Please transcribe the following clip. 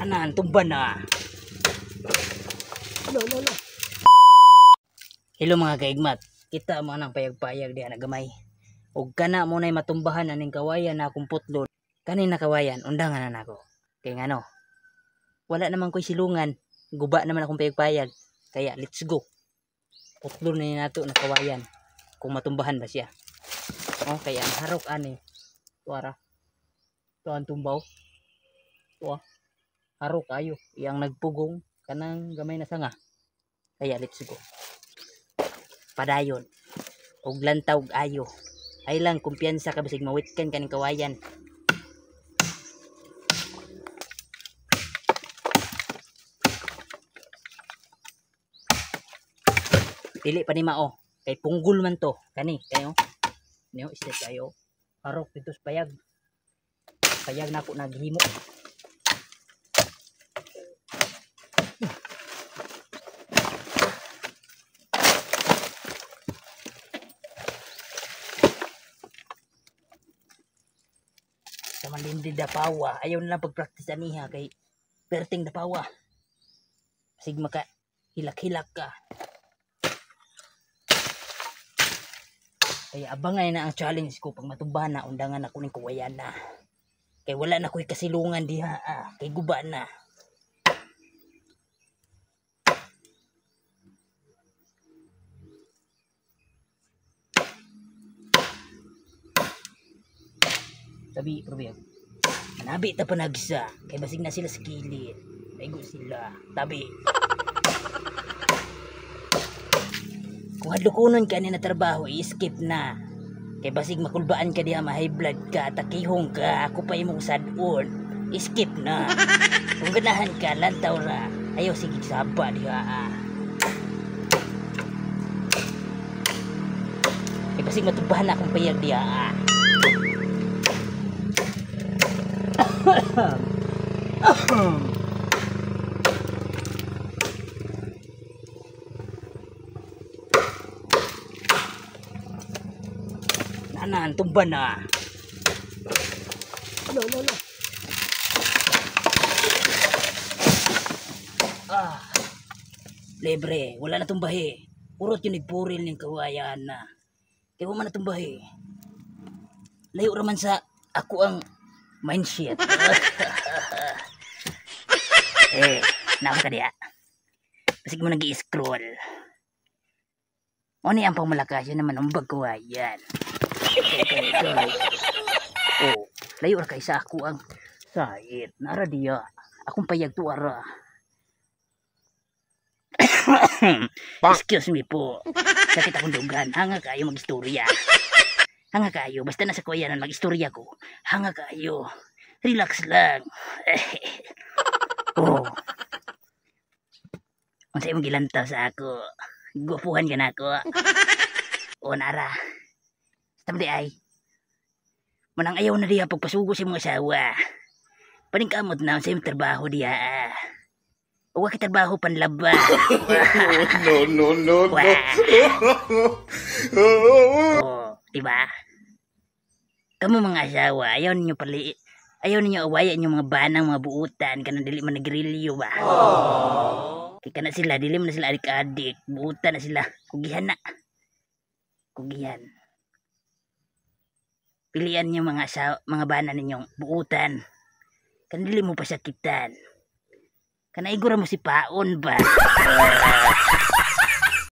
Tanan tumban na. Lo. Hello mga kaigmat. Kita mo nang payag-payag diha na gamay. Ug kana mo nay matumbahan aning kawayan na akong putlon. Kanina kawayan undangan na nako. Kay ngano? Wala naman ko'y silungan. Guba naman akong payag-payag. Kaya let's go. Putlon na nato na kawayan. Kung matumbahan ba siya. Oh, kaya ang harok ani. Tuara. Tuan tumbaw. Tuwa. Harok ayo. Yang nagpugong kanang gamay na sanga. Kaya let's go. Padayon. Og lantaw ayo. Ay lang kumpiyansa ka basig mawitkan kaning kawayan. Pili pa ni mao. Kay punggol man to. Kani kayo. Niyo step kayo. Harok dito sa payag. Payag na ako naghimo. Sa malindi dapawa. Ayaw na lang pagpraktis aniha kay perting dapawa. Sig maka hilak-hilak ka. Kaya abangay na ang challenge ko pag matumbahan na undangan ako ning kawayan na. Kay wala na ko'y kasilungan diha kay guba na. Tabi, probiyag. Manabi ta panagsa kay basig na sila sa kilid. Paigo sila. Tabi. Kung hadlukunon ka na trabaho, i-skip na. Kay basig makulbaan ka diha, ma-high blood ka, takihong ka, ako pa imong sadon. I-skip na. Kung ganahan ka, lantaw ra. Ayaw sige saba diha. Kay basig matubahan na akong payag diha. Nanan tumban na. Lo. Libre, wala na tumbahi. Purot yun nagpuril ng kawayan na. Kaya wala na tumbahi. Layo raman sa ako ang mindset. Naman ka diya. Kasi mo nag-i-scroll. O ni ang pangmalakas yun naman ang bagkawayan. Oh, layo ra kay sa ako ang sait. Nara diya. Akong payag tuara. Excuse me po. Sakit akong dugan. Hanga kayo mag-istorya. Hanga kayo. Basta nasa kuyanan mag-istorya ko. Hanga kayo. Relax lang. Oh. Kung sa'yo mong gilantaw sa ako. Gupuhan ka na ako. O nara. Tamdi ay. Manang ayaw na diya pagpasugo sa mga asawa. Paningkamot na sa iyong trabaho diya. Huwag trabaho panlaba. No. Oh, diba? Kamu mga asawa, ayaw ninyo awayan yung mga banang, mga buutan, kanang dili man nagrilyo ba? Kaya ka na sila, dili man na sila adik-adik, buutan na sila, kugihan na. Kugihan. Pilihan niyo mga bana ninyong buutan. Kanang dili mo pasakitan. Kana igura mo si paon ba?